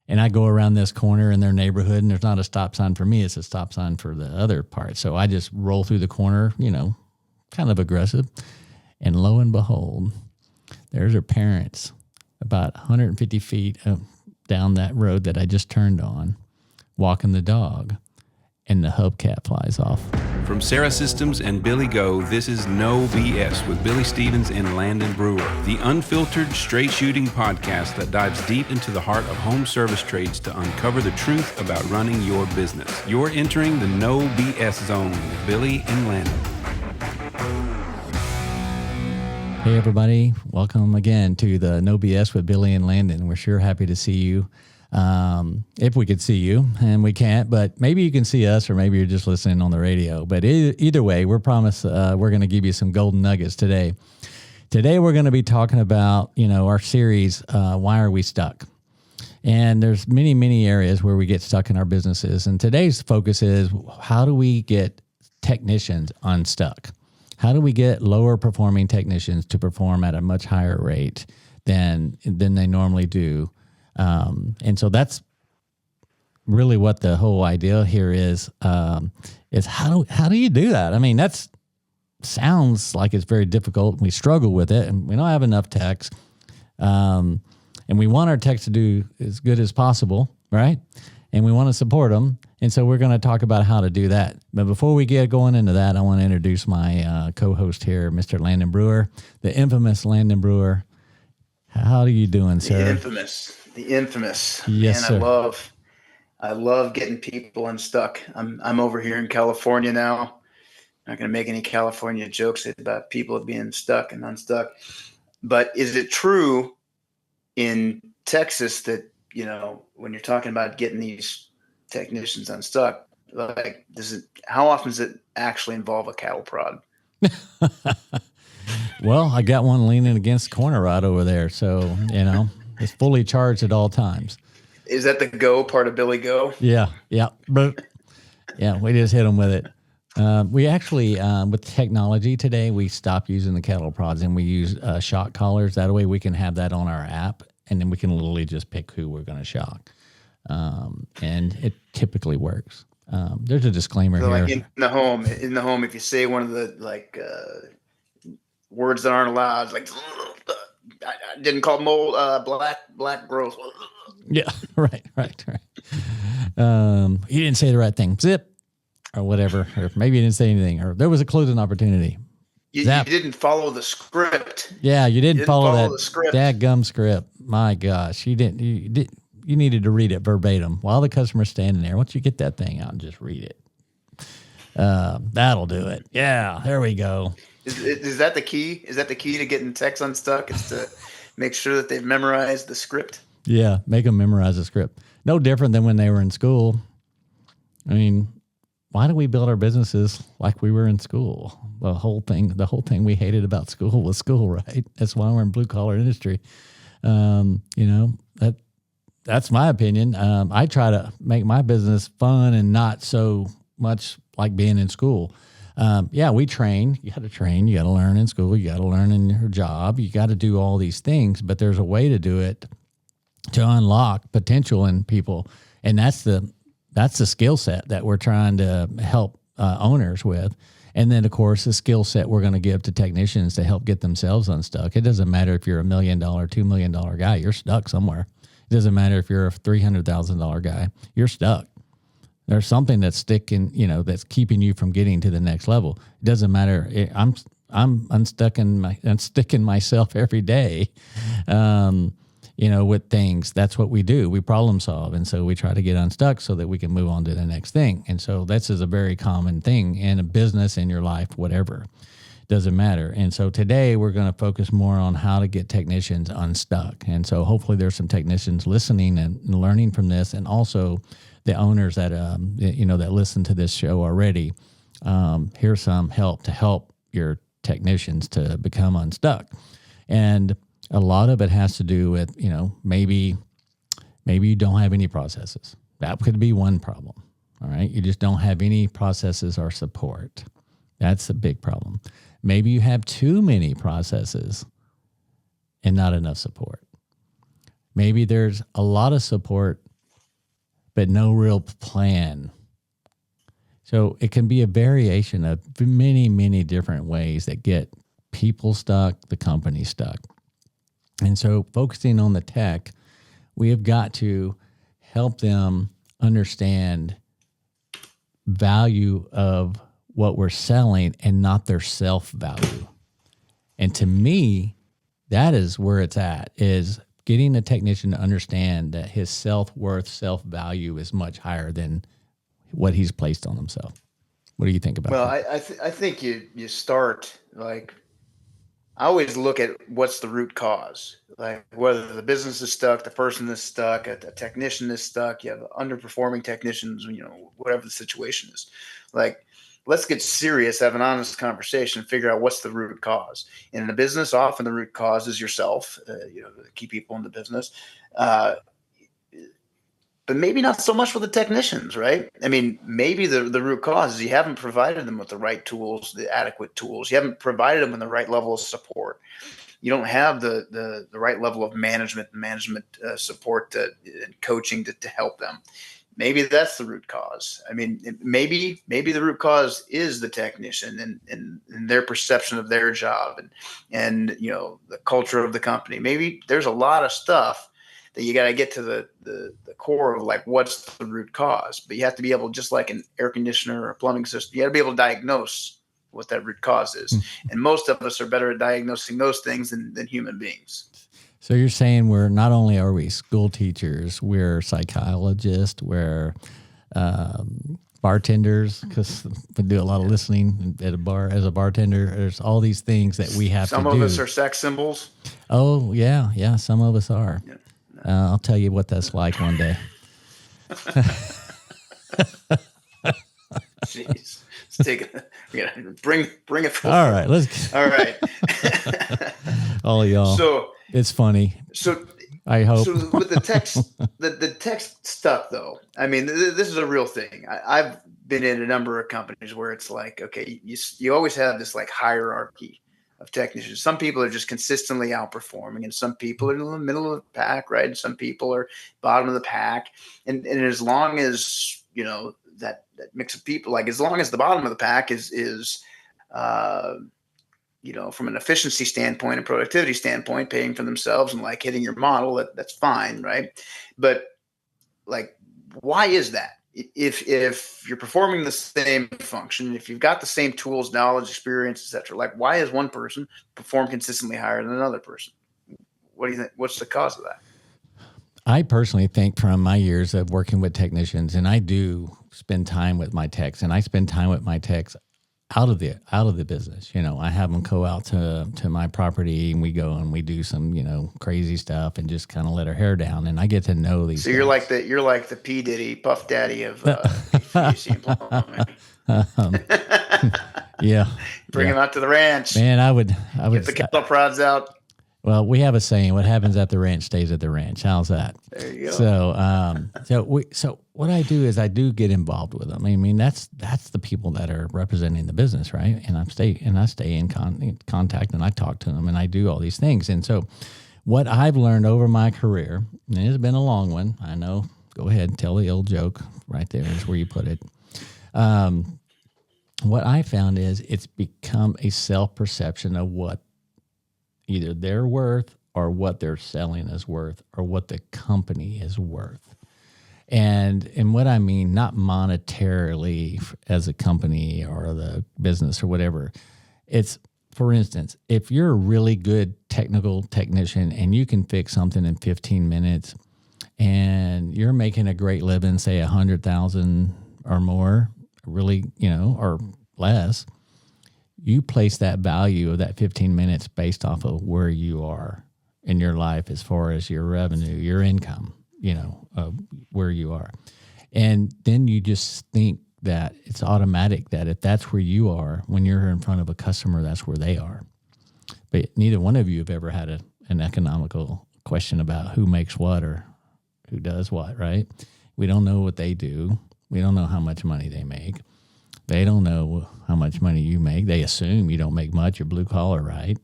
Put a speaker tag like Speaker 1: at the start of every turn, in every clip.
Speaker 1: and I go around this corner in their neighborhood, and there's not a stop sign for me. It's a stop sign for the other part. So I just roll through the corner, kind of aggressive. And lo and behold, there's her parents about 150 feet down that road that I just turned on, walking the dog, and the hubcap flies off.
Speaker 2: From Sarah Systems and Billy Go, this is No BS with Billy Stevens and Landon Brewer, the unfiltered, straight-shooting podcast that dives deep into the heart of home service trades to uncover the truth about running your business. You're entering the No BS zone with Billy and Landon.
Speaker 1: Hey, everybody. Welcome again to the No BS with Billy and Landon. We're sure happy to see you. If we could see you, and we can't, but maybe you can see us, or maybe you're just listening on the radio. But either way, we're going to give you some golden nuggets today. Today, we're going to be talking about, our series, Why Are We Stuck? And there's many, many areas where we get stuck in our businesses. And today's focus is, how do we get technicians unstuck? How do we get lower performing technicians to perform at a much higher rate than they normally do? And so that's really what the whole idea here is how do you do that? I mean, that sounds like it's very difficult. We struggle with it, and we don't have enough techs. And we want our techs to do as good as possible, right? And we want to support them. And so we're going to talk about how to do that. But before we get going into that, I want to introduce my co-host here, Mr. Landon Brewer, the infamous Landon Brewer. How are you doing, sir?
Speaker 3: The infamous.
Speaker 1: Yes,
Speaker 3: man,
Speaker 1: sir.
Speaker 3: I love getting people unstuck. I'm over here in California now. Not going to make any California jokes about people being stuck and unstuck. But is it true in Texas that, when you're talking about getting these technicians unstuck, like, how often does it actually involve a cattle prod?
Speaker 1: Well, I got one leaning against the corner right over there. So, it's fully charged at all times.
Speaker 3: Is that the Go part of Billy Go?
Speaker 1: Yeah. But yeah, we just hit them with it. We actually, with technology today, we stopped using the cattle prods and we use shock collars. That way we can have that on our app, and then we can literally just pick who we're going to shock. And it typically works. There's a disclaimer
Speaker 3: so
Speaker 1: here.
Speaker 3: Like in the home, if you say one of the words that aren't allowed, like I didn't call mold black growth.
Speaker 1: Yeah, right. You didn't say the right thing. Zip, or whatever, or maybe you didn't say anything, or there was a closing opportunity.
Speaker 3: You didn't follow the script.
Speaker 1: Yeah, you didn't follow that dadgum script. My gosh, you didn't. You needed to read it verbatim while the customer's standing there. Once you get that thing out and just read it, that'll do it. Yeah, there we go.
Speaker 3: Is that the key? Is that the key to getting techs unstuck? Is to make sure that they've memorized the script? Yeah,
Speaker 1: make them memorize the script. No different than when they were in school. I mean, why do we build our businesses like we were in school? The whole thing we hated about school was school, right? That's why we're in blue collar industry. That's my opinion. I try to make my business fun and not so much like being in school. We train. You got to train. You got to learn in school. You got to learn in your job. You got to do all these things, but there's a way to do it to unlock potential in people, and that's the skill set that we're trying to help owners with. And then, of course, the skill set we're going to give to technicians to help get themselves unstuck. It doesn't matter if you're $1 million, $2 million guy, you're stuck somewhere. It doesn't matter if you're a $300,000 guy, you're stuck. There's something that's sticking, that's keeping you from getting to the next level. It doesn't matter. I'm unsticking myself every day, with things. That's what we do. We problem solve. And so we try to get unstuck so that we can move on to the next thing. And so this is a very common thing in a business, in your life, whatever. Doesn't matter. And so today we're going to focus more on how to get technicians unstuck. And so hopefully there's some technicians listening and learning from this, and also the owners that that listen to this show already. Here's some help to help your technicians to become unstuck. And a lot of it has to do with, maybe you don't have any processes. That could be one problem. All right. You just don't have any processes or support. That's a big problem. Maybe you have too many processes and not enough support. Maybe there's a lot of support but no real plan. So it can be a variation of many, many different ways that get people stuck, the company stuck. And so focusing on the tech, we have got to help them understand value of what we're selling and not their self-value. And to me, that is where it's at, is getting a technician to understand that his self-worth, self-value is much higher than what he's placed on himself. What do you think about that?
Speaker 3: I think you start, like, I always look at what's the root cause, like whether the business is stuck, the person is stuck, a technician is stuck, you have underperforming technicians, whatever the situation is. Like, let's get serious, have an honest conversation, figure out what's the root cause. And in a business, often the root cause is yourself, the key people in the business. But maybe not so much with the technicians, right? I mean, maybe the root cause is you haven't provided them with the right tools, the adequate tools. You haven't provided them with the right level of support. You don't have the right level of management support and coaching to help them. Maybe that's the root cause. I mean, maybe the root cause is the technician and their perception of their job and the culture of the company. Maybe there's a lot of stuff that you got to get to the core of, like, what's the root cause. But you have to be able, just like an air conditioner or a plumbing system, you got to be able to diagnose what that root cause is. And most of us are better at diagnosing those things than human beings.
Speaker 1: So you're saying we're not only are we school teachers, we're psychologists, we're bartenders, because we do a lot of listening at a bar as a bartender. There's all these things that we have to do.
Speaker 3: Some of us are sex symbols.
Speaker 1: Oh, yeah. Some of us are. Yeah. I'll tell you what that's like one day.
Speaker 3: Jeez. Bring it forward.
Speaker 1: All right, let's.
Speaker 3: All right.
Speaker 1: All y'all.
Speaker 3: So
Speaker 1: it's funny.
Speaker 3: So
Speaker 1: I hope.
Speaker 3: So with the text, the text stuff, though. I mean, this is a real thing. I've been in a number of companies where it's like, okay, you always have this, like, hierarchy of technicians. Some people are just consistently outperforming, and some people are in the middle of the pack, right? And some people are bottom of the pack. And as long as, that mix of people, like, as long as the bottom of the pack is from an efficiency standpoint and productivity standpoint, paying for themselves and, like, hitting your model, that's fine, right? But, like, why is that? If you're performing the same function, if you've got the same tools, knowledge, experience, etc., like, why is one person perform consistently higher than another person? What do you think? What's the cause of that?
Speaker 1: I personally think, from my years of working with technicians, and I do spend time with my techs, and I spend time with my techs out of the business. I have them go out to my property, and we go and we do some, crazy stuff, and just kind of let our hair down, and I get to know these.
Speaker 3: So guys. You're like the P Diddy, Puff Daddy of HVAC employment.
Speaker 1: Yeah.
Speaker 3: Bring them out to the ranch.
Speaker 1: Man, I would
Speaker 3: get the cattle prods out.
Speaker 1: Well, we have a saying: "What happens at the ranch stays at the ranch." How's that?
Speaker 3: There you go.
Speaker 1: So what I do is I do get involved with them. I mean, that's the people that are representing the business, right? And I stay in contact, and I talk to them, and I do all these things. And so, what I've learned over my career, and it's been a long one, I know. Go ahead and tell the old joke. Right there is where you put it. What I found is it's become a self-perception of what either they're worth or what they're selling is worth or what the company is worth. And what I mean, not monetarily as a company or the business or whatever. It's, for instance, if you're a really good technical technician and you can fix something in 15 minutes and you're making a great living, say $100,000 or more, really, or less, you place that value of that 15 minutes based off of where you are in your life as far as your revenue, your income, where you are. And then you just think that it's automatic that if that's where you are, when you're in front of a customer, that's where they are. But neither one of you have ever had an economical question about who makes what or who does what, right? We don't know what they do. We don't know how much money they make. They don't know how much money you make. They assume you don't make much. You're blue collar, right?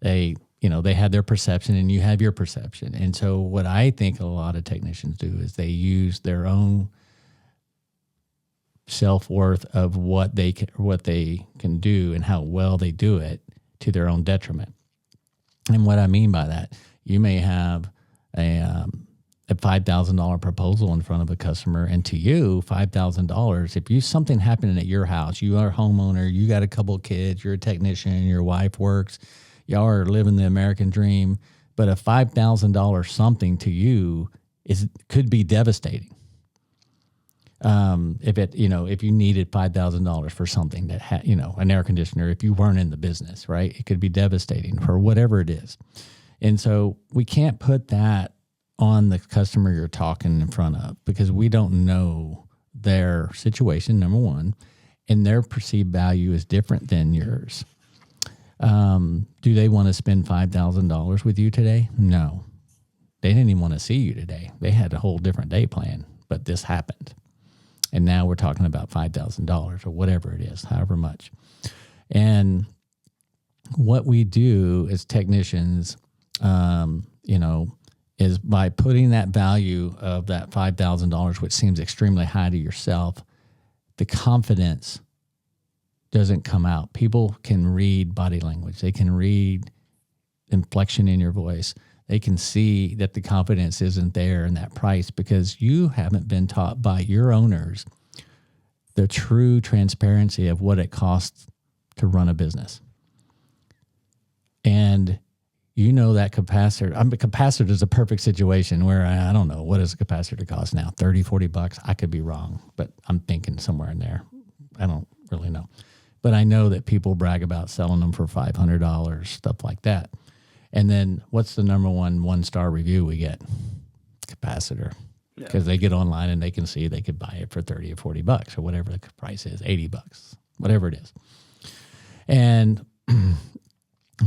Speaker 1: They, they have their perception and you have your perception. And so what I think a lot of technicians do is they use their own self-worth of what they can do and how well they do it to their own detriment. And what I mean by that, you may have a $5,000 proposal in front of a customer, and to you, $5,000. If something happening at your house, you are a homeowner, you got a couple of kids, you're a technician, your wife works, y'all are living the American dream, but a $5,000 something to you could be devastating. If you needed $5,000 for something that had, an air conditioner, if you weren't in the business, right, it could be devastating for whatever it is. And so we can't put that on the customer you're talking in front of because we don't know their situation, number one, and their perceived value is different than yours. Do they want to spend $5,000 with you today? No. They didn't even want to see you today. They had a whole different day plan, but this happened. And now we're talking about $5,000 or whatever it is, however much. And what we do as technicians, is by putting that value of that $5,000, which seems extremely high to yourself, the confidence doesn't come out. People can read body language. They can read inflection in your voice. They can see that the confidence isn't there in that price because you haven't been taught by your owners the true transparency of what it costs to run a business. And that capacitor, a capacitor is a perfect situation where I don't know, what does a capacitor cost now? $30, $40? I could be wrong, but I'm thinking somewhere in there. I don't really know. But I know that people brag about selling them for $500, stuff like that. And then what's the number one-star review we get? Capacitor. Because they get online and they can see they could buy it for $30 or $40 or whatever the price is, $80, whatever it is. And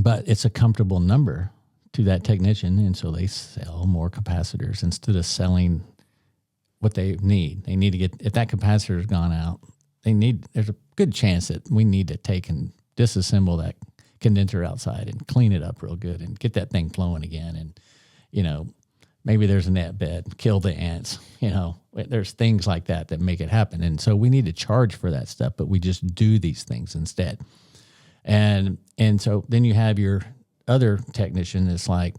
Speaker 1: but it's a comfortable number to that technician, and so they sell more capacitors instead of selling what they need. They need to get, if that capacitor's gone out, there's a good chance that we need to take and disassemble that condenser outside and clean it up real good and get that thing flowing again. And, maybe there's a net bed, kill the ants, there's things like that make it happen. And so we need to charge for that stuff, but we just do these things instead. And so then you have your other technician that's like,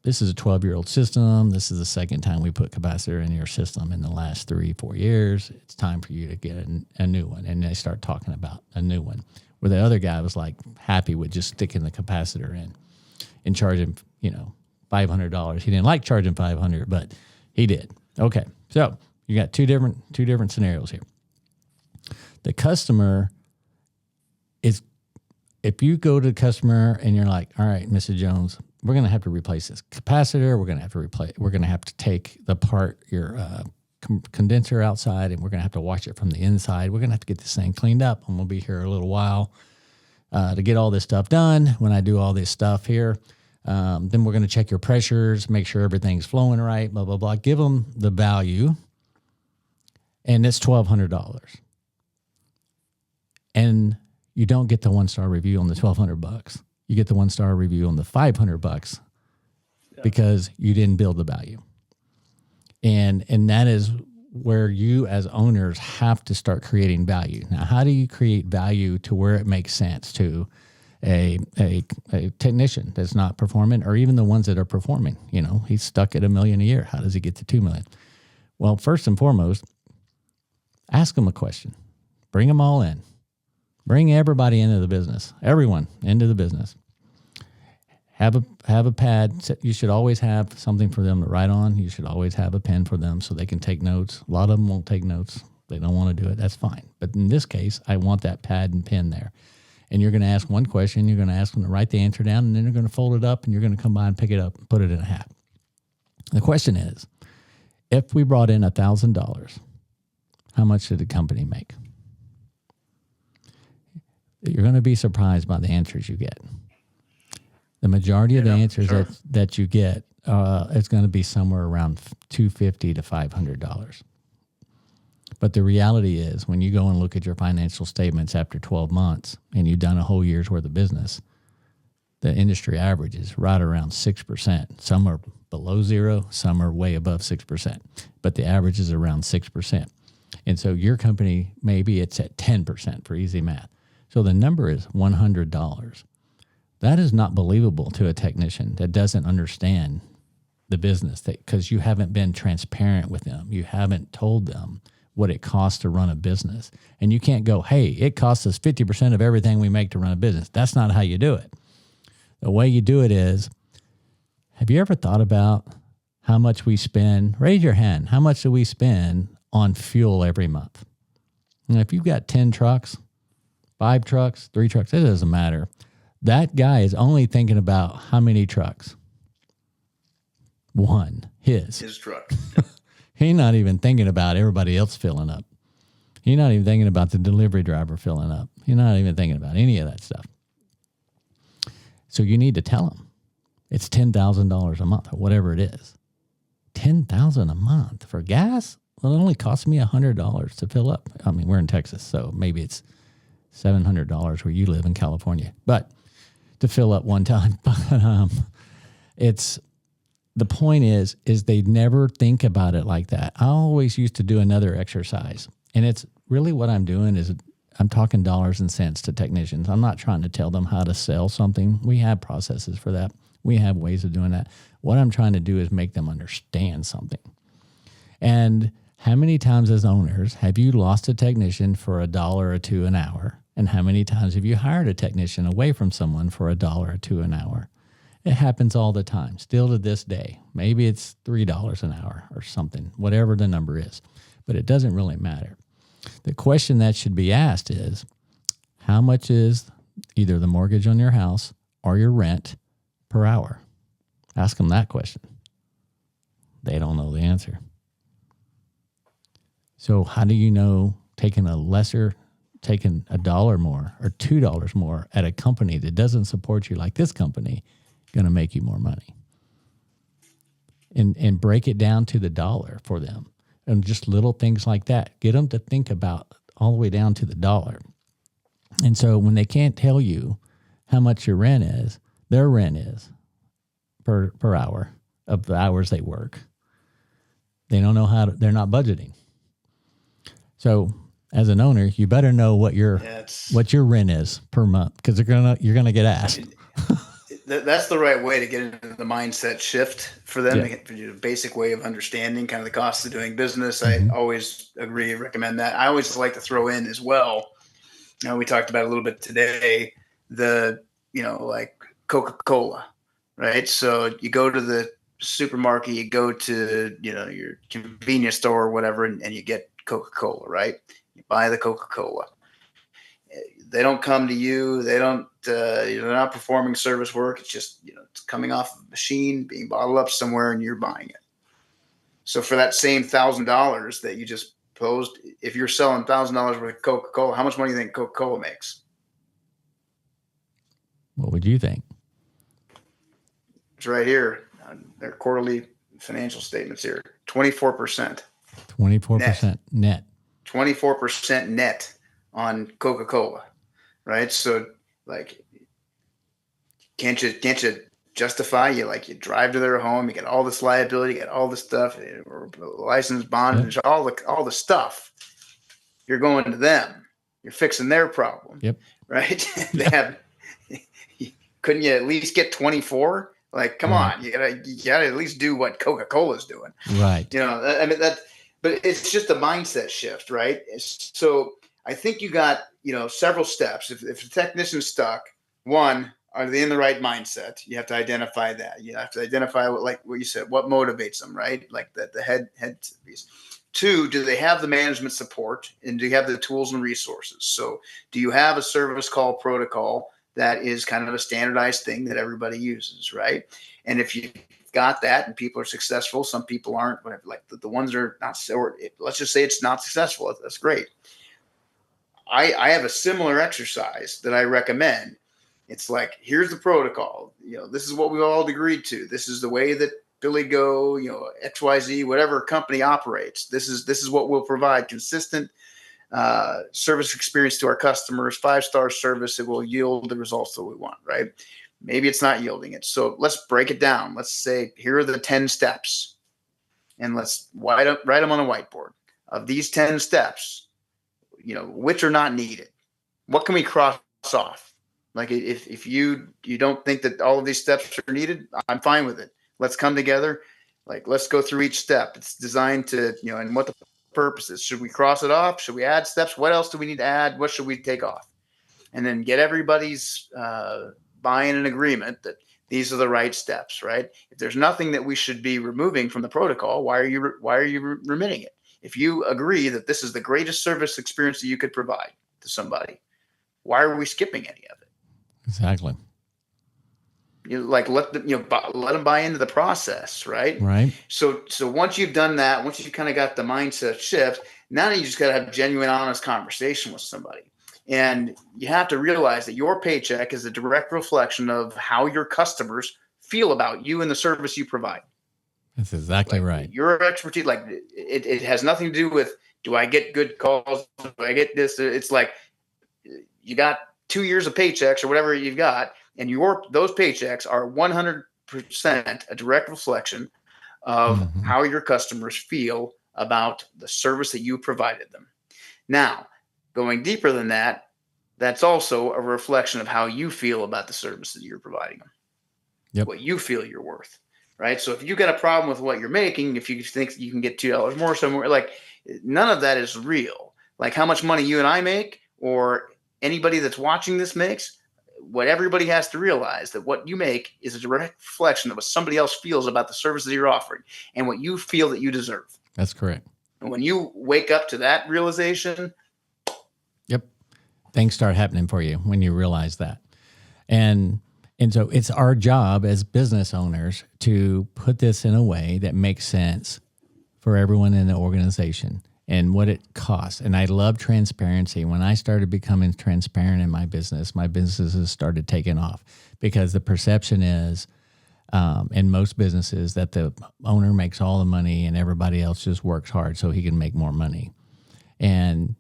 Speaker 1: this is a 12-year-old system. This is the second time we put capacitor in your system in the last 3-4 years. It's time for you to get a new one. And they start talking about a new one. Where the other guy was like happy with just sticking the capacitor in and charging, $500. He didn't like charging $500, but he did. Okay, so you got two different scenarios here. The customer is, if you go to the customer and you're like, all right, Mrs. Jones, we're going to have to replace this capacitor. We're going to have to take your condenser outside, and we're going to have to wash it from the inside. We're going to have to get this thing cleaned up. I'm going to be here a little while to get all this stuff done. When I do all this stuff here, then we're going to check your pressures, make sure everything's flowing right, blah, blah, blah. Give them the value, and it's $1,200. And you don't get the one-star review on the $1,200. You get the one-star review on the $500 because you didn't build the value. And that is where you as owners have to start creating value. Now, how do you create value to where it makes sense to a technician that's not performing, or even the ones that are performing? He's stuck at $1 million a year. How does he get to $2 million? Well, first and foremost, ask them a question. Bring them all in. Bring everybody into the business. Everyone into the business. Have a pad. You should always have something for them to write on. You should always have a pen for them so they can take notes. A lot of them won't take notes. They don't want to do it. That's fine. But in this case, I want that pad and pen there. And you're going to ask one question. You're going to ask them to write the answer down, and then you're going to fold it up, and you're going to come by and pick it up and put it in a hat. The question is, if we brought in $1,000, how much did the company make? You're going to be surprised by the answers you get. The majority of the answers that you get is going to be somewhere around $250 to $500. But the reality is, when you go and look at your financial statements after 12 months and you've done a whole year's worth of business, The industry average is right around 6%. Some are below zero, some are way above 6%, but the average is around 6%. And so your company, maybe it's at 10% for easy math. So the number is $100. That is not believable to a technician that doesn't understand the business, because you haven't been transparent with them. You haven't told them what it costs to run a business. And you can't go, hey, it costs us 50% of everything we make to run a business. That's not how you do it. The way you do it is, have you ever thought about how much we spend? Raise your hand. How much do we spend on fuel every month? And if you've got 10 trucks, 5 trucks, 3 trucks, it doesn't matter. That guy is only thinking about how many trucks? One, his
Speaker 3: truck.
Speaker 1: He's not even thinking about everybody else filling up. He's not even thinking about the delivery driver filling up. He's not even thinking about any of that stuff. So you need to tell him it's $10,000 a month or whatever it is. $10,000 a month for gas? Well, it only costs me $100 to fill up. I mean, we're in Texas, so maybe it's $700 where you live in California, but to fill up one time. But it's the point is they never think about it like that. I always used to do another exercise, and it's really what I'm doing is I'm talking dollars and cents to technicians. I'm not trying to tell them how to sell something. We have processes for that. We have ways of doing that. What I'm trying to do is make them understand something. And how many times as owners have you lost a technician for $1 or $2 an hour? And how many times have you hired a technician away from someone for $1 or $2 an hour? It happens all the time, still to this day. Maybe it's $3 an hour or something, whatever the number is, but it doesn't really matter. The question that should be asked is, how much is either the mortgage on your house or your rent per hour? Ask them that question. They don't know the answer. So how do you know taking $1 more or $2 more at a company that doesn't support you like this company going to make you more money? And break it down to the dollar for them. And just little things like that. Get them to think about all the way down to the dollar. And so when they can't tell you how much your rent is, their rent is per hour of the hours they work, they don't know they're not budgeting. So as an owner, you better know what your rent is per month, because you're gonna get asked.
Speaker 3: That's the right way to get into the mindset shift for them, to get a basic way of understanding kind of the cost of doing business. Mm-hmm. I always recommend that. I always like to throw in as well, we talked about it a little bit today, like Coca-Cola, right? So you go to the supermarket, you go to, your convenience store or whatever, and you get Coca-Cola, right? You buy the Coca-Cola. They don't come to you. They don't, they're not performing service work. It's just, it's coming off a machine, being bottled up somewhere, and you're buying it. So for that same $1,000 that you just posed, if you're selling $1,000 worth of Coca-Cola, how much money do you think Coca-Cola makes?
Speaker 1: What would you think?
Speaker 3: It's right here on their quarterly financial statements here. 24%.
Speaker 1: 24% net.
Speaker 3: 24% net on Coca-Cola, right? So like, can't you justify, you drive to their home, you get all this liability, you get all this stuff, license, bond, all the stuff. You're going to them. You're fixing their problem. Yep. Right? Couldn't you at least get 24? Like, come on, you gotta at least do what Coca-Cola's doing.
Speaker 1: Right.
Speaker 3: But it's just a mindset shift, right? So I think you got, several steps. If the technician's stuck, one, are they in the right mindset? You have to identify that. You have to identify what you said, what motivates them, right? Like the head piece. 2, do they have the management support, and do you have the tools and resources? So do you have a service call protocol that is kind of a standardized thing that everybody uses, right? And if you got that and people are successful, some people aren't, whatever, like the ones that are not, or let's just say it's not successful. That's great. I have a similar exercise that I recommend. It's like, here's the protocol. This is what we all agreed to. This is the way that Billy Go, XYZ, whatever company operates. This is what we'll provide: consistent service experience to our customers, 5-star service that will yield the results that we want, right? Maybe it's not yielding it. So let's break it down. Let's say, here are the 10 steps, and let's write them on a whiteboard. Of these 10 steps, which are not needed? What can we cross off? Like, if you don't think that all of these steps are needed, I'm fine with it. Let's come together. Like, let's go through each step. It's designed to, and what the purpose is. Should we cross it off? Should we add steps? What else do we need to add? What should we take off? And then get everybody's buy-in and agreement that these are the right steps, right? If there's nothing that we should be removing from the protocol, why are you remitting it? If you agree that this is the greatest service experience that you could provide to somebody, why are we skipping any of it?
Speaker 1: Exactly.
Speaker 3: Let them buy into the process, right?
Speaker 1: Right.
Speaker 3: So once you've done that, once you kind of got the mindset shift, now you just got to have genuine, honest conversation with somebody. And you have to realize that your paycheck is a direct reflection of how your customers feel about you and the service you provide.
Speaker 1: That's exactly right.
Speaker 3: Your expertise, it has nothing to do with, do I get good calls? Do I get this? It's like, you got 2 years of paychecks or whatever you've got, and those paychecks are 100% a direct reflection of how your customers feel about the service that you provided them. Now, going deeper than that, that's also a reflection of how you feel about the service that you're providing them.
Speaker 1: Yep.
Speaker 3: What you feel you're worth, right? So if you got a problem with what you're making, if you think you can get $2 more somewhere, like, none of that is real. Like, how much money you and I make, or anybody that's watching this makes, what everybody has to realize, that what you make is a direct reflection of what somebody else feels about the service that you're offering and what you feel that you deserve.
Speaker 1: That's correct.
Speaker 3: And when you wake up to that realization,
Speaker 1: yep, things start happening for you when you realize that. And so it's our job as business owners to put this in a way that makes sense for everyone in the organization and what it costs. And I love transparency. When I started becoming transparent in my businesses started taking off, because the perception is, in most businesses, that the owner makes all the money and everybody else just works hard so he can make more money. And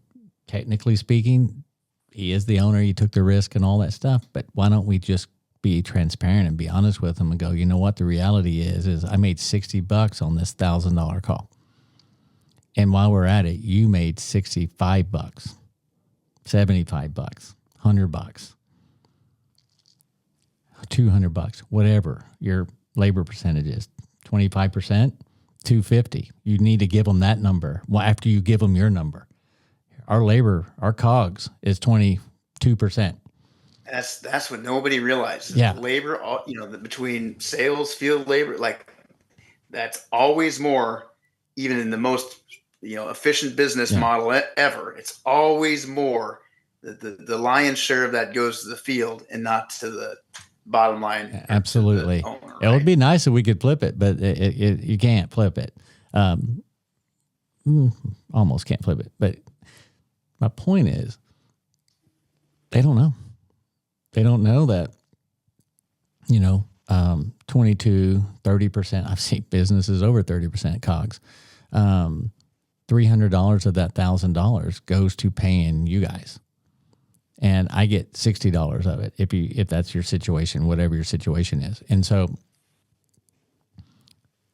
Speaker 1: technically speaking, he is the owner. He took the risk and all that stuff. But why don't we just be transparent and be honest with them and go, you know what? The reality is I made $60 on this $1,000 call. And while we're at it, you made $65, $75, $100, $200, whatever your labor percentage is, 25%, $250. You need to give them that number. Well, after you give them your number, our COGS is 22%.
Speaker 3: That's what nobody realizes.
Speaker 1: Yeah.
Speaker 3: Labor, between sales, field labor, like, that's always more, even in the most, efficient business model ever. It's always more. The lion's share of that goes to the field and not to the bottom line.
Speaker 1: Absolutely.
Speaker 3: Owner, right?
Speaker 1: It would be nice if we could flip it, but you can't flip it. Almost can't flip it. But my point is, they don't know. They don't know that, 22, 30%. I've seen businesses over 30% COGS. $300 of that $1,000 goes to paying you guys. And I get $60 of it if that's your situation, whatever your situation is. And so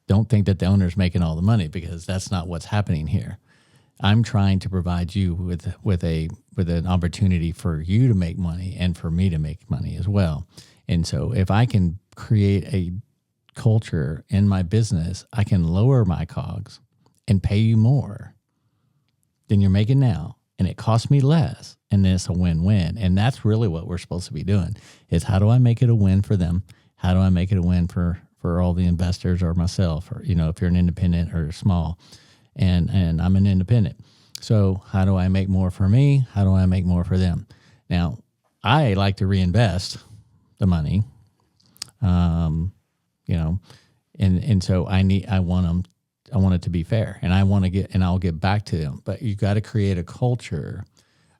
Speaker 1: don't think that the owner's making all the money, because that's not what's happening here. I'm trying to provide you with an opportunity for you to make money and for me to make money as well. And so if I can create a culture in my business, I can lower my COGS and pay you more than you're making now, and it costs me less, and then it's a win-win. And that's really what we're supposed to be doing, is how do I make it a win for them? How do I make it a win for all the investors or myself, or, if you're an independent or small, and I'm an independent. So how do I make more for me? How do I make more for them? Now, I like to reinvest the money, and so I want it to be fair, and I'll get back to them. But you got to create a culture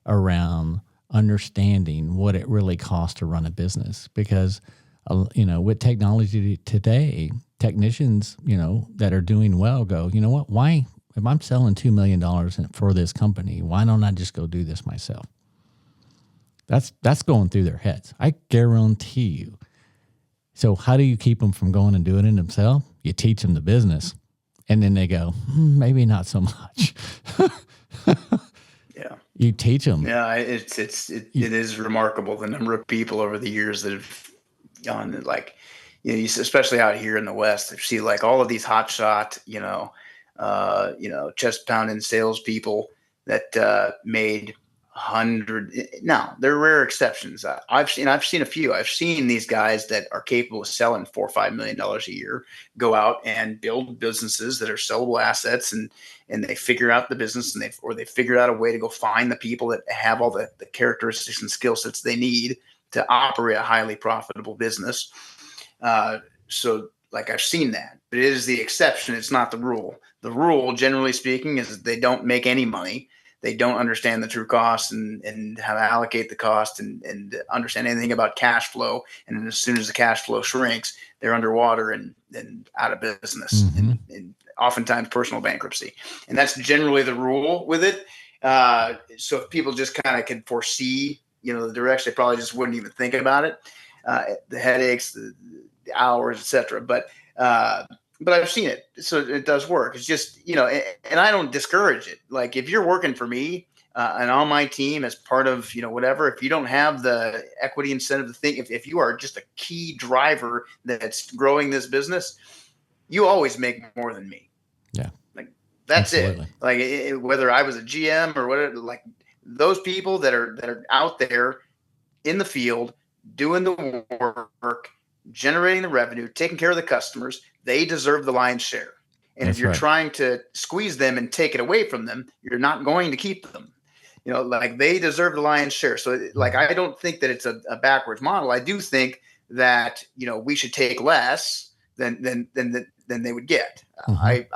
Speaker 1: around understanding what it really costs to run a business, because, with technology today, technicians, that are doing well go, you know what, why, if I'm selling $2 million for this company, why don't I just go do this myself? That's going through their heads. I guarantee you So how do you keep them from going and doing it themselves? You teach them the business, and then they go, maybe not so much.
Speaker 3: Yeah.
Speaker 1: You teach them.
Speaker 3: Yeah. It is remarkable the number of people over the years that have gone like, especially out here in the West, you see like all of these hotshot, chest pounding salespeople that made 100. Now there are rare exceptions. I've seen a few. I've seen these guys that are capable of selling $4 or $5 million a year go out and build businesses that are sellable assets, and they figure out the business, and they figure out a way to go find the people that have all the characteristics and skill sets they need to operate a highly profitable business. So like I've seen that, but it is the exception. It's not the rule. The rule, generally speaking, is that they don't make any money. They don't understand the true cost and how to allocate the cost and understand anything about cash flow. And then as soon as the cash flow shrinks, they're underwater and out of business, and oftentimes personal bankruptcy. And that's generally the rule with it. So if people just kind of can foresee, the direction, they probably just wouldn't even think about it. The headaches, the hours, etc. But I've seen it, so it does work. It's just, and I don't discourage it. Like if you're working for me and on my team as part of, whatever, if you don't have the equity incentive to think, if you are just a key driver that's growing this business, you always make more than me.
Speaker 1: Yeah.
Speaker 3: Like that's
Speaker 1: Absolutely.
Speaker 3: it. Like whether I was a GM or whatever, like those people that are out there in the field doing the work, generating the revenue, taking care of the customers, they deserve the lion's share. And if you're trying to squeeze them and take it away from them, you're not going to keep them. Like they deserve the lion's share. So like, I don't think that it's a backwards model. I do think that, we should take less than they would get. I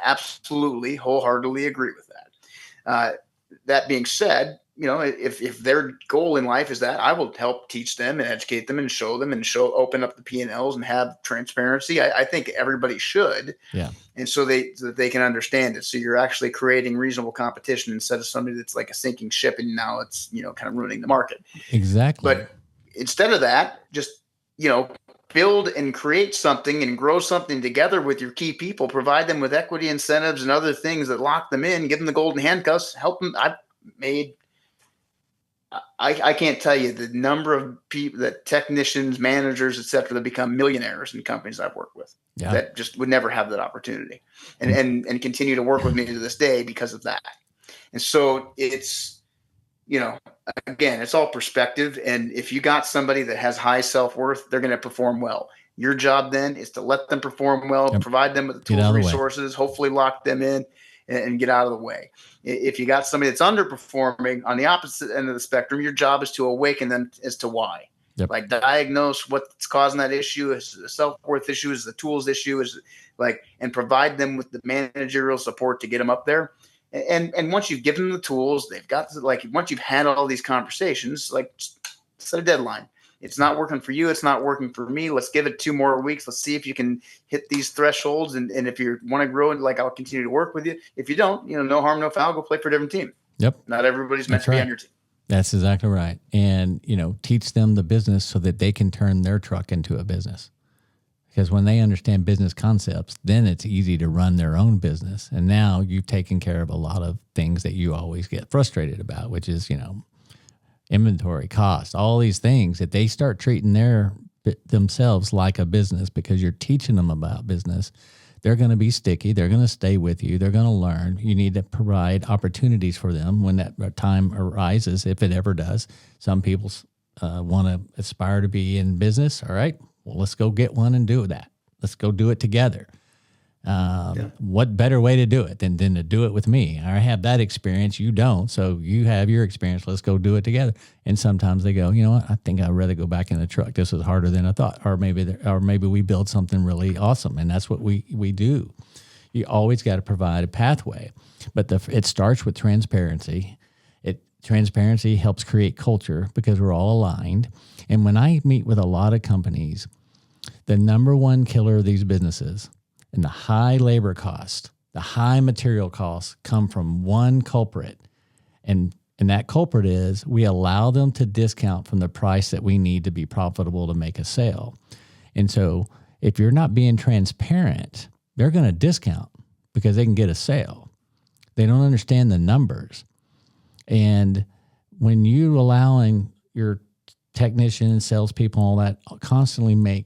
Speaker 3: absolutely wholeheartedly agree with that. That being said, if their goal in life is that, I will help teach them and educate them and show them and open up the P&Ls and have transparency. I think everybody should. Yeah. And so that they can understand it. So you're actually creating reasonable competition instead of somebody that's like a sinking ship and now it's, kind of ruining the market.
Speaker 1: Exactly.
Speaker 3: But instead of that, just, build and create something and grow something together with your key people, provide them with equity incentives and other things that lock them in, give them the golden handcuffs, help them. I can't tell you the number of people, that technicians, managers, et cetera, that become millionaires in companies I've worked with that just would never have that opportunity and continue to work with me to this day because of that. And so it's, again, it's all perspective. And if you got somebody that has high self-worth, they're going to perform well. Your job then is to let them perform well, provide them with the tools, resources, hopefully lock them in and get out of the way. If you got somebody that's underperforming on the opposite end of the spectrum, your job is to awaken them as to why. Like diagnose what's causing that issue. Is the self-worth issue? Is the tools issue? And provide them with the managerial support to get them up there. And once you've given them the tools, they've got once you've had all these conversations, set a deadline. It's not working for you. It's not working for me. Let's give it 2 more weeks. Let's see if you can hit these thresholds. And if you want to grow, I'll continue to work with you. If you don't, no harm, no foul. Go play for a different team. Yep. Not everybody's meant to be on your team.
Speaker 1: That's exactly right. And, teach them the business so that they can turn their truck into a business. Because when they understand business concepts, then it's easy to run their own business. And now you've taken care of a lot of things that you always get frustrated about, which is, inventory, cost, all these things that they start treating themselves like a business because you're teaching them about business. They're going to be sticky. They're going to stay with you. They're going to learn. You need to provide opportunities for them when that time arises, if it ever does. Some people want to aspire to be in business. All right, well, let's go get one and do that. Let's go do it together. What better way to do it than to do it with me? I have that experience. You don't. So you have your experience. Let's go do it together. And sometimes they go, you know what? I think I'd rather go back in the truck. This is harder than I thought. Or maybe we build something really awesome. And that's what we do. You always got to provide a pathway, but it starts with transparency. Transparency helps create culture because we're all aligned. And when I meet with a lot of companies, the number one killer of these businesses and the high labor cost, the high material costs come from one culprit. And that culprit is we allow them to discount from the price that we need to be profitable to make a sale. And so if you're not being transparent, they're going to discount because they can get a sale. They don't understand the numbers. And when you allowing your technicians, salespeople, all that constantly make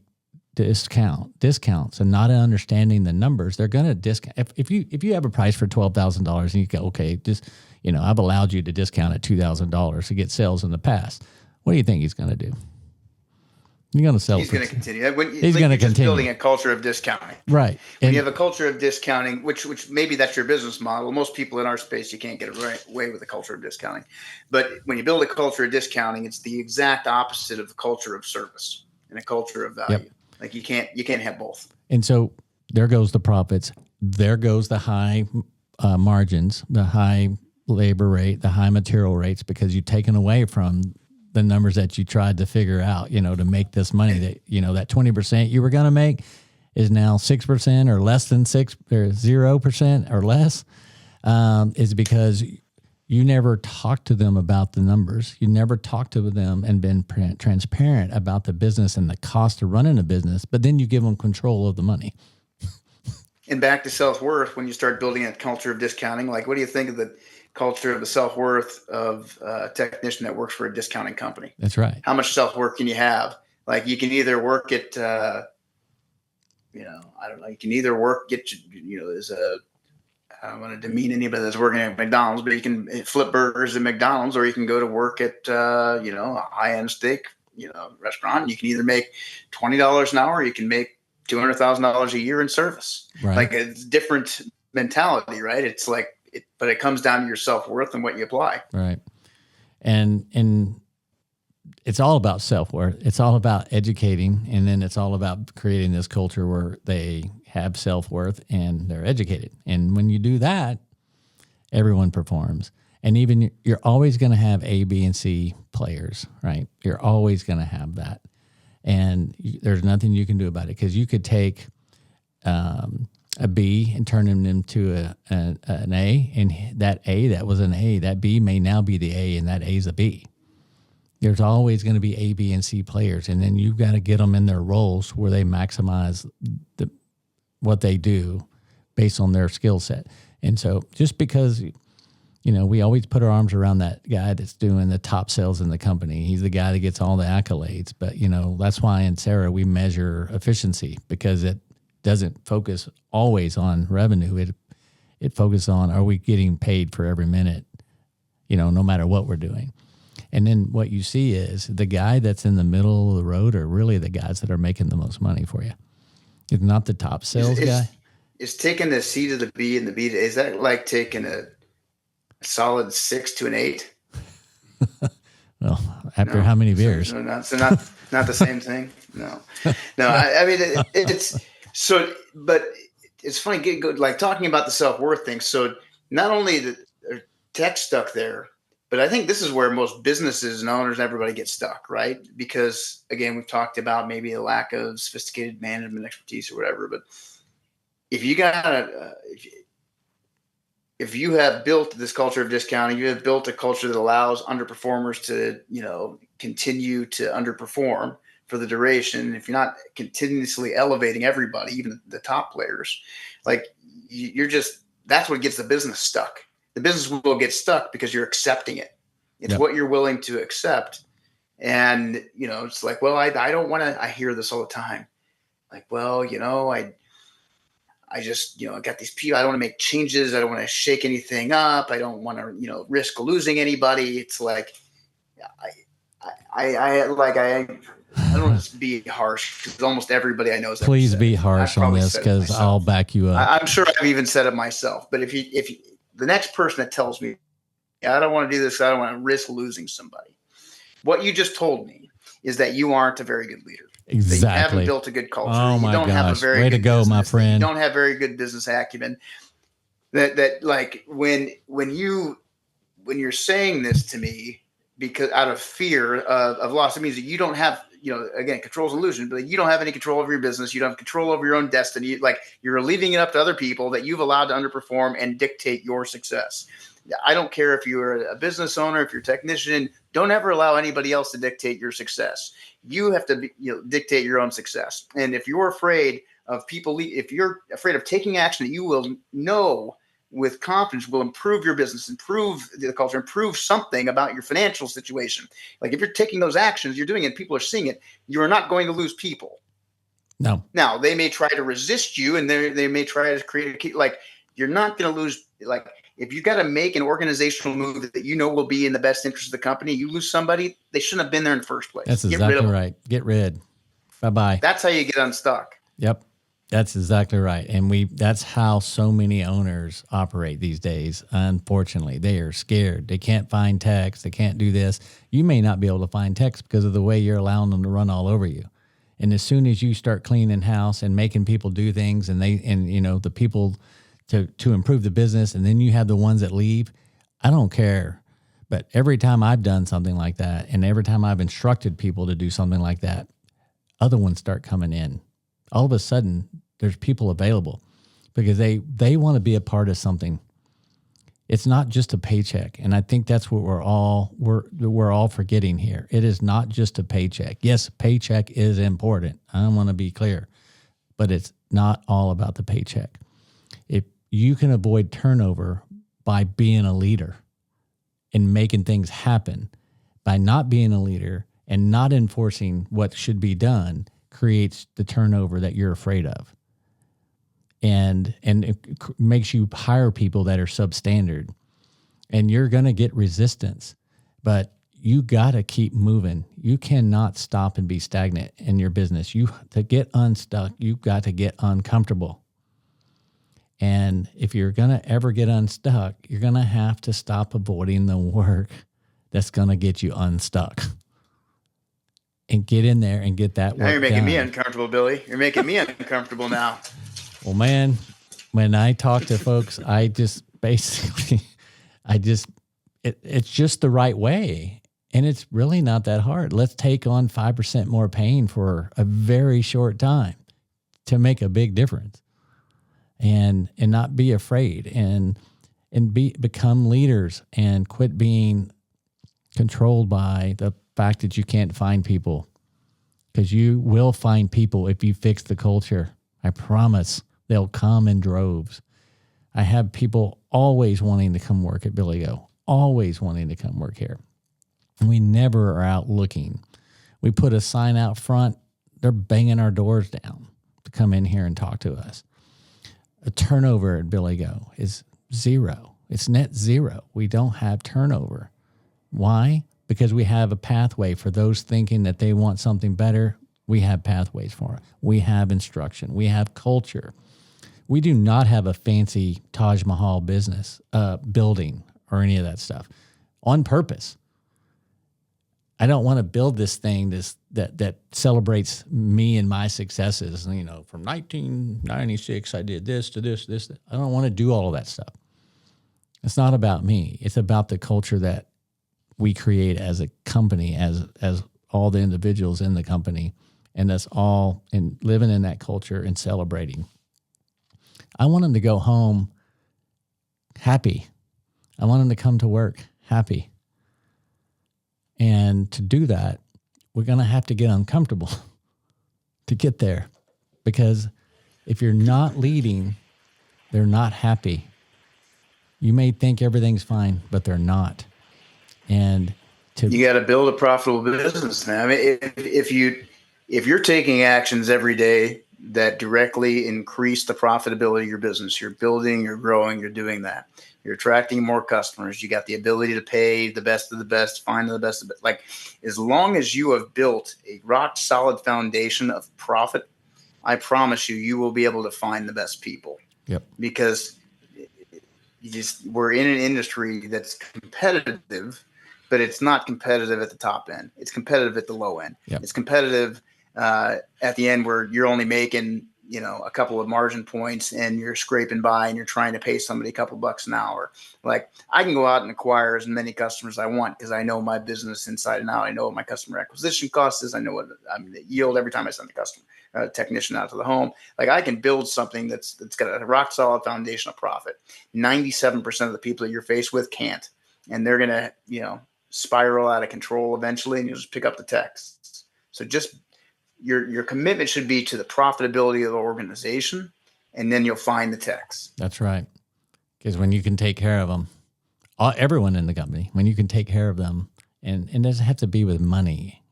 Speaker 1: discounts and not understanding the numbers, they're going to discount. If you have a price for $12,000 and you go, okay, just, I've allowed you to discount at $2,000 to get sales in the past. What do you think he's going to do? You're going to sell.
Speaker 3: He's going to continue.
Speaker 1: He's going to continue
Speaker 3: building a culture of discounting,
Speaker 1: right?
Speaker 3: When you have a culture of discounting, which maybe that's your business model. Most people in our space, you can't get away with a culture of discounting. But when you build a culture of discounting, it's the exact opposite of the culture of service and a culture of value.
Speaker 1: Yep.
Speaker 3: Like you can't have both.
Speaker 1: And so there goes the profits. There goes the high margins, the high labor rate, the high material rates, because you've taken away from the numbers that you tried to figure out, to make this money that, that 20% you were going to make is now 6% or less than 6 or 0% or less, is because you never talked to them about the numbers. You never talked to them and been transparent about the business and the cost of running a business, but then you give them control of the money.
Speaker 3: And back to self-worth, when you start building a culture of discounting, like what do you think of the culture of the self-worth of a technician that works for a discounting company?
Speaker 1: That's right.
Speaker 3: How much self-worth can you have? Like you can either work at, I don't know, you can either I don't want to demean anybody that's working at McDonald's, but you can flip burgers at McDonald's, or you can go to work at, a high-end steak, restaurant. You can either make $20 an hour, or you can make $200,000 a year in service.
Speaker 1: Right.
Speaker 3: Like it's different mentality, right? It's like, but it comes down to your self-worth and what you apply.
Speaker 1: Right. And it's all about self-worth. It's all about educating. And then it's all about creating this culture where they have self-worth and they're educated. And when you do that, everyone performs. And even you're always going to have A, B, and C players, right? You're always going to have that. And there's nothing you can do about it, because you could take a B and turn him into an A, and that A that was an A, that B may now be the A, and that A is a B. There's always going to be A, B, and C players, and then you've got to get them in their roles where they maximize what they do based on their skill set. And so just because, we always put our arms around that guy that's doing the top sales in the company. He's the guy that gets all the accolades. But, that's why in Sarah we measure efficiency, because it doesn't focus always on revenue. It focuses on, are we getting paid for every minute, no matter what we're doing. And then what you see is the guy that's in the middle of the road are really the guys that are making the most money for you. It's not the top sales guy.
Speaker 3: Is taking the C to the B and the B to A, is that like taking a solid 6 to an 8?
Speaker 1: Well, after how many beers?
Speaker 3: So not the same thing. No. I mean, it's so, but it's funny, like talking about the self-worth thing. So not only the tech stuck there, but I think this is where most businesses and owners, everybody gets stuck, right? Because again, we've talked about maybe a lack of sophisticated management expertise or whatever. But if you if you have built this culture of discounting, you have built a culture that allows underperformers to, continue to underperform for the duration. If you're not continuously elevating everybody, even the top players, like that's what gets the business stuck. The business will get stuck because you're accepting it. It's what you're willing to accept. And, it's like, well, I don't want to, I hear this all the time. Like, well, I just, I got these people, I don't want to make changes. I don't want to shake anything up. I don't want to, risk losing anybody. It's like, I don't want to be harsh, because almost everybody I know is.
Speaker 1: Please be harsh on this, because I'll back you up.
Speaker 3: I'm sure I've even said it myself. But if the next person that tells me, I don't want to do this, I don't want to risk losing somebody, what you just told me is that you aren't a very good leader.
Speaker 1: Exactly.
Speaker 3: You haven't built a good culture.
Speaker 1: Oh my
Speaker 3: gosh. Have a very
Speaker 1: way to go,
Speaker 3: business.
Speaker 1: my friend.
Speaker 3: You don't have very good business acumen. That like when you're saying this to me, because out of fear of loss, it means that you don't have, again, control is an illusion, but you don't have any control over your business. You don't have control over your own destiny. Like you're leaving it up to other people that you've allowed to underperform and dictate your success. I don't care if you're a business owner, if you're a technician, don't ever allow anybody else to dictate your success. You have to dictate your own success. And if you're afraid of people, if you're afraid of taking action that you will know with confidence will improve your business, improve the culture, improve something about your financial situation. Like if you're taking those actions, you're doing it, people are seeing it, you're not going to lose people.
Speaker 1: No.
Speaker 3: Now they may try to resist you and they may try to create like, you're not going to lose. Like if you got to make an organizational move that you know will be in the best interest of the company, you lose somebody, they shouldn't have been there in the first place.
Speaker 1: That's exactly right. Get rid. Bye-bye.
Speaker 3: That's how you get unstuck.
Speaker 1: Yep. That's exactly right. And that's how so many owners operate these days. Unfortunately, they are scared. They can't find techs. They can't do this. You may not be able to find techs because of the way you're allowing them to run all over you. And as soon as you start cleaning house and making people do things and the people to improve the business, and then you have the ones that leave, I don't care. But every time I've done something like that, and every time I've instructed people to do something like that, other ones start coming in. All of a sudden, there's people available because they want to be a part of something. It's not just a paycheck, and I think that's what we're all forgetting here. It is not just a paycheck. Yes, paycheck is important. I want to be clear, but it's not all about the paycheck. If you can avoid turnover by being a leader and making things happen, by not being a leader and not enforcing what should be done, creates the turnover that you're afraid of. And it makes you hire people that are substandard. And you're going to get resistance. But you got to keep moving. You cannot stop and be stagnant in your business. To get unstuck, you've got to get uncomfortable. And if you're going to ever get unstuck, you're going to have to stop avoiding the work that's going to get you unstuck. And get in there and get that work done.
Speaker 3: Now you're making me uncomfortable, Billy. You're making me uncomfortable now.
Speaker 1: Well, man, when I talk to folks, I just basically, it's just the right way. And it's really not that hard. Let's take on 5% more pain for a very short time to make a big difference. And not be afraid and become leaders and quit being controlled by the fact that you can't find people, because you will find people if you fix the culture. I promise they'll come in droves. I have people always wanting to come work at Billy Go, always wanting to come work here. And we never are out looking. We put a sign out front. They're banging our doors down to come in here and talk to us. A turnover at Billy Go is zero. It's net zero. We don't have turnover. Why? Because we have a pathway for those thinking that they want something better. We have pathways for it. We have instruction. We have culture. We do not have a fancy Taj Mahal business building or any of that stuff on purpose. I don't want to build this thing that celebrates me and my successes. From 1996, I did this to this. I don't want to do all of that stuff. It's not about me. It's about the culture that we create as a company, as all the individuals in the company, and us all in living in that culture and celebrating. I want them to go home happy. I want them to come to work happy. And to do that, we're going to have to get uncomfortable to get there. Because if you're not leading, they're not happy. You may think everything's fine, but they're not. And you
Speaker 3: got to build a profitable business, man. I mean, if you're taking actions every day that directly increase the profitability of your business, you're building, you're growing, you're doing that. You're attracting more customers. You got the ability to pay the best of the best, find the best of it. Like, as long as you have built a rock solid foundation of profit, I promise you will be able to find the best people.
Speaker 1: Yep.
Speaker 3: Because we're in an industry that's competitive, but it's not competitive at the top end. It's competitive at the low end.
Speaker 1: Yep.
Speaker 3: It's competitive at the end where you're only making a couple of margin points and you're scraping by and you're trying to pay somebody a couple bucks an hour. Like, I can go out and acquire as many customers as I want because I know my business inside and out. I know what my customer acquisition cost is. I know what the yield every time I send the customer technician out to the home. Like, I can build something that's got a rock solid foundation of profit. 97% of the people that you're faced with can't, and they're gonna spiral out of control eventually, and you'll just pick up the texts. So just your commitment should be to the profitability of the organization, and then you'll find the techs.
Speaker 1: That's right. Because when you can take care of them, everyone in the company, when you can take care of them, and it doesn't have to be with money.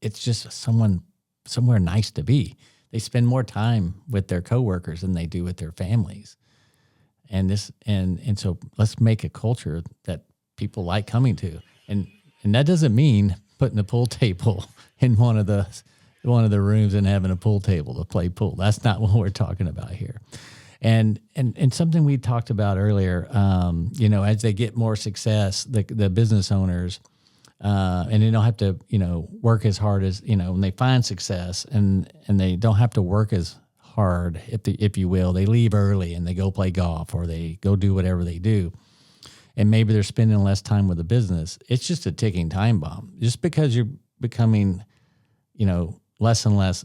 Speaker 1: It's just somewhere nice to be. They spend more time with their coworkers than they do with their families. And so let's make a culture that people like coming to. And that doesn't mean putting a pool table in one of the rooms and having a pool table to play pool. That's not what we're talking about here. And something we talked about earlier, as they get more success, the business owners, and they don't have to, work as hard as, when they find success and they don't have to work as hard, if you will, they leave early and they go play golf or they go do whatever they do. And maybe they're spending less time with the business. It's just a ticking time bomb. Just because you're becoming, less and less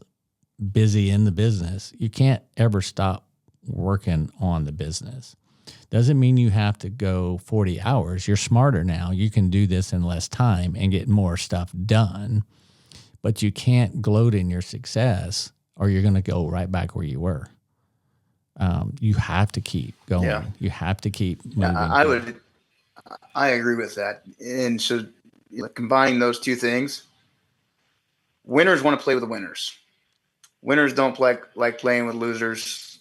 Speaker 1: busy in the business, you can't ever stop working on the business. Doesn't mean you have to go 40 hours. You're smarter now. You can do this in less time and get more stuff done. But you can't gloat in your success or you're going to go right back where you were. You have to keep going. Yeah. You have to keep moving.
Speaker 3: I agree with that. And so combining those two things, winners want to play with the winners. Winners don't like playing with losers.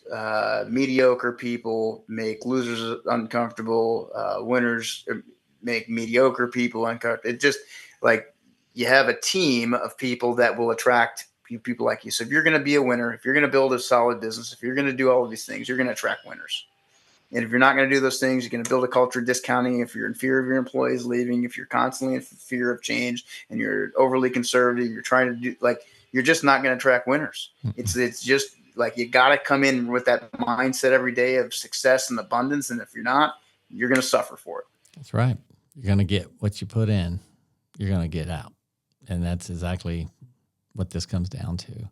Speaker 3: Mediocre people make losers uncomfortable. Winners make mediocre people uncomfortable. It just like you have a team of people that will attract people like you. So if you're going to be a winner, if you're going to build a solid business, if you're going to do all of these things, you're going to attract winners. And if you're not going to do those things, you're going to build a culture of discounting. If you're in fear of your employees leaving, if you're constantly in fear of change and you're overly conservative, you're trying to do you're just not going to attract winners. Mm-hmm. It's just like you got to come in with that mindset every day of success and abundance. And if you're not, you're going to suffer for it.
Speaker 1: That's right. You're going to get what you put in, you're going to get out. And that's exactly what this comes down to.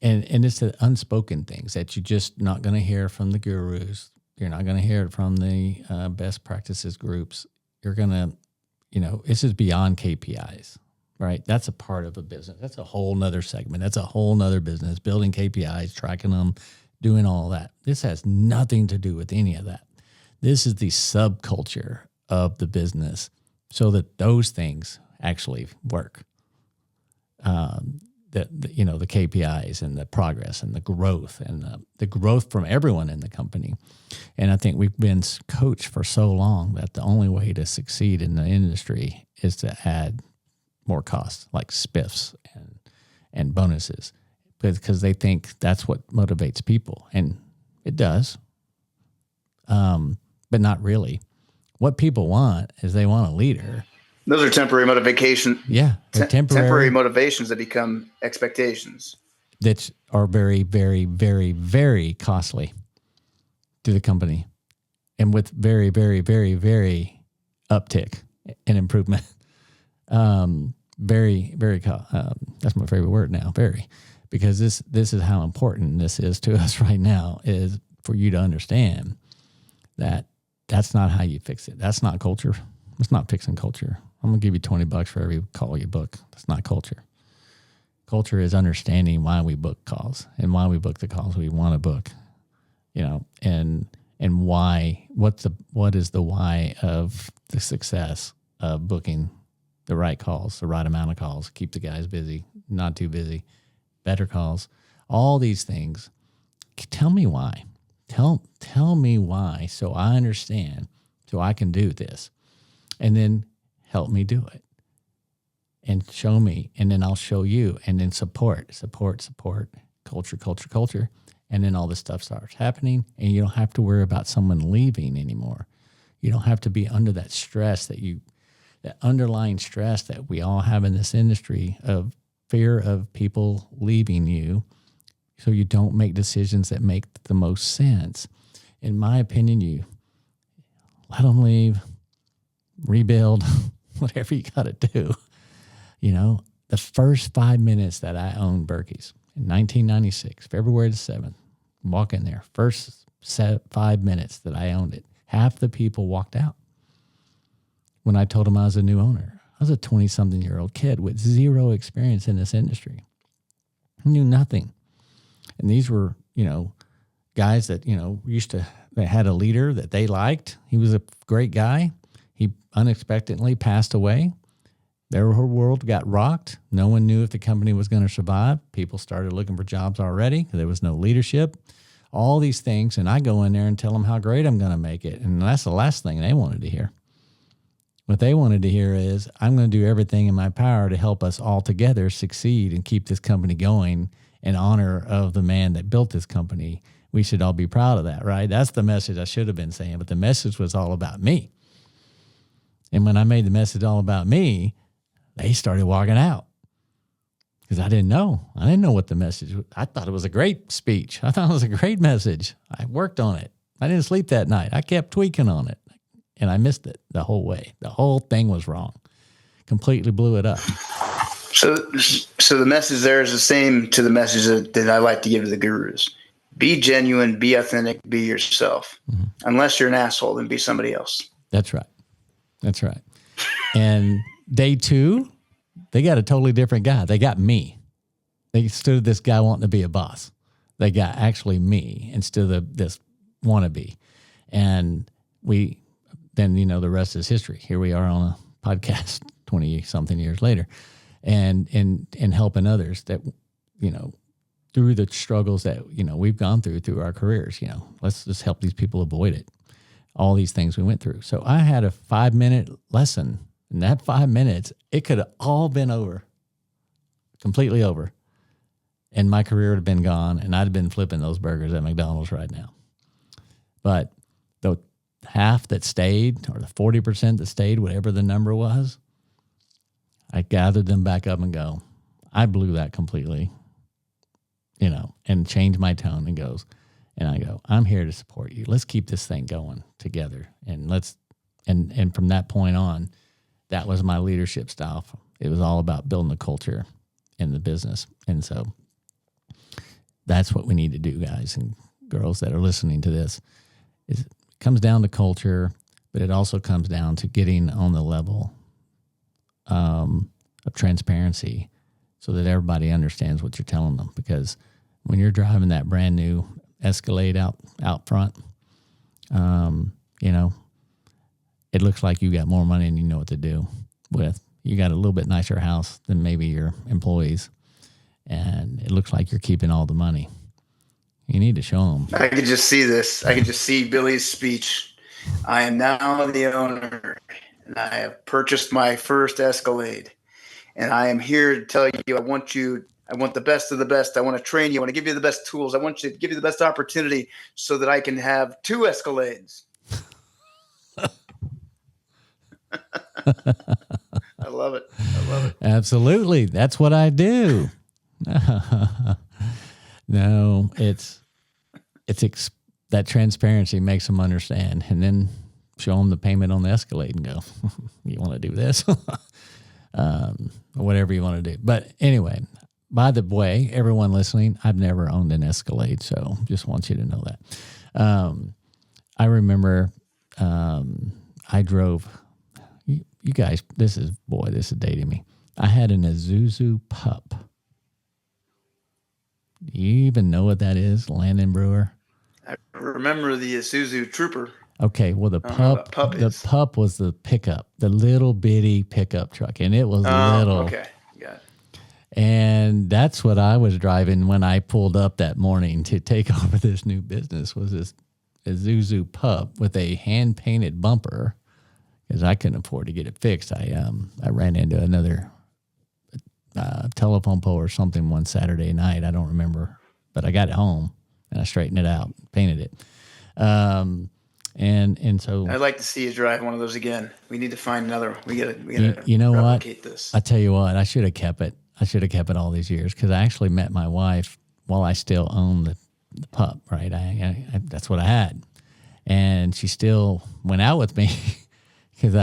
Speaker 1: And it's the unspoken things that you're just not going to hear from the gurus. You're not going to hear it from the best practices groups. You're going to, this is beyond KPIs, right? That's a part of a business. That's a whole nother segment. That's a whole nother business, building KPIs, tracking them, doing all that. This has nothing to do with any of that. This is the subculture of the business so that those things actually work. The KPIs and the progress and the growth and the growth from everyone in the company. And I think we've been coached for so long that the only way to succeed in the industry is to add more costs like spiffs and bonuses because they think that's what motivates people. And it does, but not really. What people want is they want a leader.
Speaker 3: Those are temporary motivation.
Speaker 1: Yeah,
Speaker 3: temporary motivations that become expectations.
Speaker 1: That are very, very, very, very costly to the company, and with very, very, very, very uptick and improvement. Very, very. That's my favorite word now. Very, because this is how important this is to us right now. Is for you to understand that that's not how you fix it. That's not culture. It's not fixing culture. I'm going to give you $20 for every call you book. That's not culture. Culture is understanding why we book calls and why we book the calls we want to book, and why, what is the why of the success of booking the right calls, the right amount of calls, keep the guys busy, not too busy, better calls, all these things. Tell me why. Tell me why so I understand, so I can do this. And then help me do it and show me, and then I'll show you, and then support, culture. And then all this stuff starts happening, and you don't have to worry about someone leaving anymore. You don't have to be under that stress that underlying stress that we all have in this industry of fear of people leaving you, so you don't make decisions that make the most sense. In my opinion, you let them leave, rebuild, whatever you got to do. You know, the first 5 minutes that I owned Berkey's in 1996, February the 7th, walk in there, first 5 minutes that I owned it, half the people walked out when I told them I was a new owner. I was a 20-something-year-old kid with zero experience in this industry. I knew nothing. And these were, you know, guys that, you know, they had a leader that they liked. He was a great guy. He unexpectedly passed away. Their whole world got rocked. No one knew if the company was going to survive. People started looking for jobs already. There was no leadership. All these things. And I go in there and tell them how great I'm going to make it. And that's the last thing they wanted to hear. What they wanted to hear is, I'm going to do everything in my power to help us all together succeed and keep this company going in honor of the man that built this company. We should all be proud of that, right? That's the message I should have been saying, but the message was all about me. And when I made the message all about me, they started walking out because I didn't know. I didn't know what the message was. I thought it was a great speech. I thought it was a great message. I worked on it. I didn't sleep that night. I kept tweaking on it. And I missed it the whole way. The whole thing was wrong. Completely blew it up.
Speaker 3: So the message there is the same to the message that I like to give to the gurus. Be genuine, be authentic, be yourself. Mm-hmm. Unless you're an asshole, then be somebody else.
Speaker 1: That's right. That's right. And day 2, they got a totally different guy. They got me. They stood of this guy wanting to be a boss. They got actually me instead of this wannabe. And then, you know, the rest is history. Here we are on a podcast 20-something years later and helping others that, you know, through the struggles that, you know, we've gone through our careers. You know, let's just help these people avoid it. All these things we went through. So I had a 5-minute lesson. In that 5 minutes, it could have all been over, completely over. And my career would have been gone, and I'd have been flipping those burgers at McDonald's right now. But the half that stayed, or the 40% that stayed, whatever the number was, I gathered them back up and go, I blew that completely, you know, and changed my tone and I go, I'm here to support you. Let's keep this thing going together. And and from that point on, that was my leadership style. It was all about building a culture in the business. And so that's what we need to do, guys and girls that are listening to this. It comes down to culture, but it also comes down to getting on the level of transparency so that everybody understands what you're telling them. Because when you're driving that brand new Escalade out front, you know, it looks like you got more money than you know what to do with. You got a little bit nicer house than maybe your employees, and it looks like you're keeping all the money. You need to show them.
Speaker 3: I could just see this. I could just see Billy's speech. I am now the owner, and I have purchased my first Escalade, and I am here to tell you, I want the best of the best. I want to train you. I want to give you the best tools. I want to give you the best opportunity so that I can have 2 Escalades. I love it.
Speaker 1: Absolutely. That's what I do. No, that transparency makes them understand, and then show them the payment on the Escalade and go, you want to do this? Or whatever you want to do. But anyway, by the way, everyone listening, I've never owned an Escalade, so just want you to know that. I remember I drove, you guys, this is dating me. I had an Isuzu Pup. Do you even know what that is, Landon Brewer?
Speaker 3: I remember the Isuzu Trooper.
Speaker 1: Okay, well, the pup was the pickup, the little bitty pickup truck, and it was little.
Speaker 3: Okay, got it.
Speaker 1: And that's what I was driving when I pulled up that morning to take over this new business, was this Isuzu Pup with a hand-painted bumper, because I couldn't afford to get it fixed. I ran into another telephone pole or something one Saturday night. I don't remember, but I got it home and I straightened it out, painted it. And so
Speaker 3: I'd like to see you drive one of those again. We need to find another. We gotta
Speaker 1: you know
Speaker 3: replicate
Speaker 1: what?
Speaker 3: This.
Speaker 1: I tell you what, I should have kept it. I should have kept it all these years, because I actually met my wife while I still owned the pup, right? I that's what I had. And she still went out with me because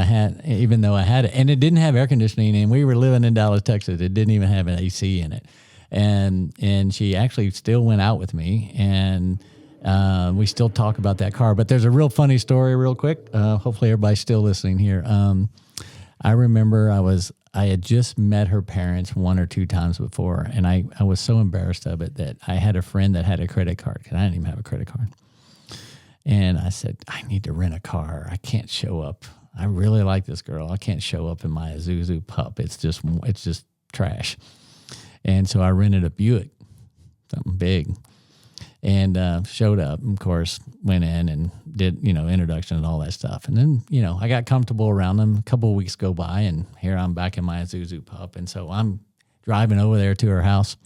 Speaker 1: even though I had it, and it didn't have air conditioning, and we were living in Dallas, Texas. It didn't even have an AC in it. And she actually still went out with me, and we still talk about that car. But there's a real funny story real quick. Hopefully everybody's still listening here. I remember I had just met her parents 1 or 2 times before, and I was so embarrassed of it that I had a friend that had a credit card because I didn't even have a credit card. And I said, I need to rent a car. I can't show up. I really like this girl. I can't show up in my Isuzu pup. It's just trash. And so I rented a Buick, something big, and showed up. Of course, went in and did, introduction and all that stuff. And then, I got comfortable around them. A couple of weeks go by, and here I'm back in my Isuzu pup. And so I'm driving over there to her house,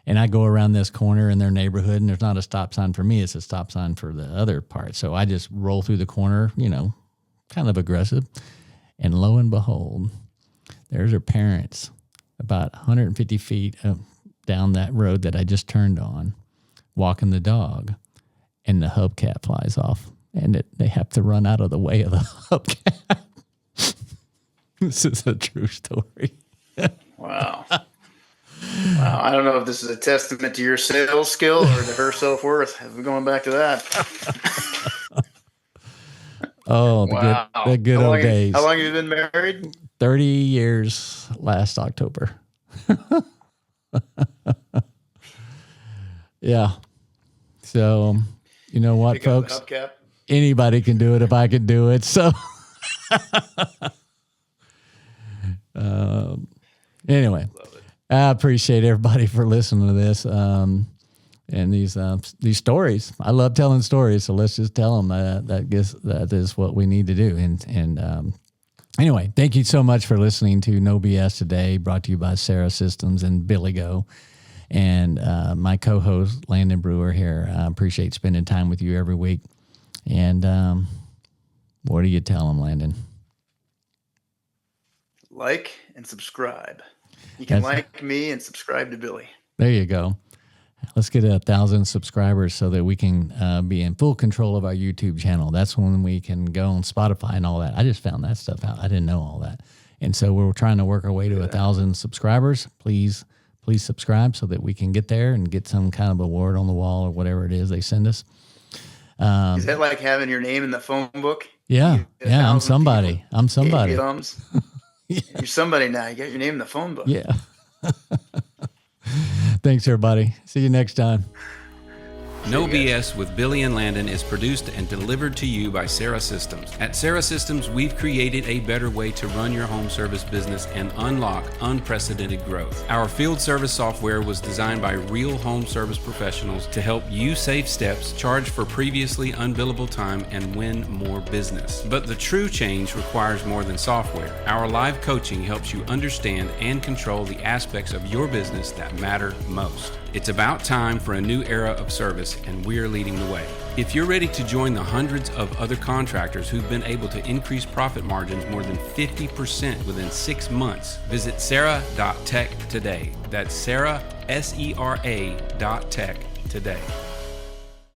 Speaker 1: and I go around this corner in their neighborhood, and there's not a stop sign for me. It's a stop sign for the other part. So I just roll through the corner, kind of aggressive. And lo and behold, there's her parents about 150 feet down that road that I just turned on, walking the dog, and the hubcap flies off, and they have to run out of the way of the hubcap. This is a true story.
Speaker 3: Wow. Wow. I don't know if this is a testament to your sales skill or to her self-worth. We're going back to that.
Speaker 1: Oh,
Speaker 3: wow.
Speaker 1: the good old days.
Speaker 3: How long have you been married?
Speaker 1: 30 years last October. Yeah. So, you know what, folks? Anybody can do it if I can do it. So, anyway, I appreciate everybody for listening to this and these stories. I love telling stories, so let's just tell them that is what we need to do. And anyway, thank you so much for listening to No BS today, brought to you by Sarah Systems and Billy Go. And my co-host, Landon Brewer here. I appreciate spending time with you every week. And what do you tell them, Landon?
Speaker 3: Like and subscribe. You can like me and subscribe to Billy.
Speaker 1: There you go. Let's get 1,000 subscribers so that we can be in full control of our YouTube channel. That's when we can go on Spotify and all that. I just found that stuff out. I didn't know all that. And so we're trying to work our way to 1,000 subscribers. Please subscribe so that we can get there and get some kind of award on the wall or whatever it is they send us.
Speaker 3: Is that like having your name in the phone book?
Speaker 1: Yeah. I'm somebody. I'm somebody.
Speaker 3: Yeah. You're somebody now. You got your name in the phone book.
Speaker 1: Yeah. Thanks, everybody. See you next time.
Speaker 2: No BS with Billy and Landon is produced and delivered to you by Sarah Systems. At Sarah Systems, we've created a better way to run your home service business and unlock unprecedented growth. Our field service software was designed by real home service professionals to help you save steps, charge for previously unbillable time, and win more business. But the true change requires more than software. Our live coaching helps you understand and control the aspects of your business that matter most. It's about time for a new era of service, and we're leading the way. If you're ready to join the hundreds of other contractors who've been able to increase profit margins more than 50% within 6 months, visit sarah.tech today. That's Sarah, SERA.tech today.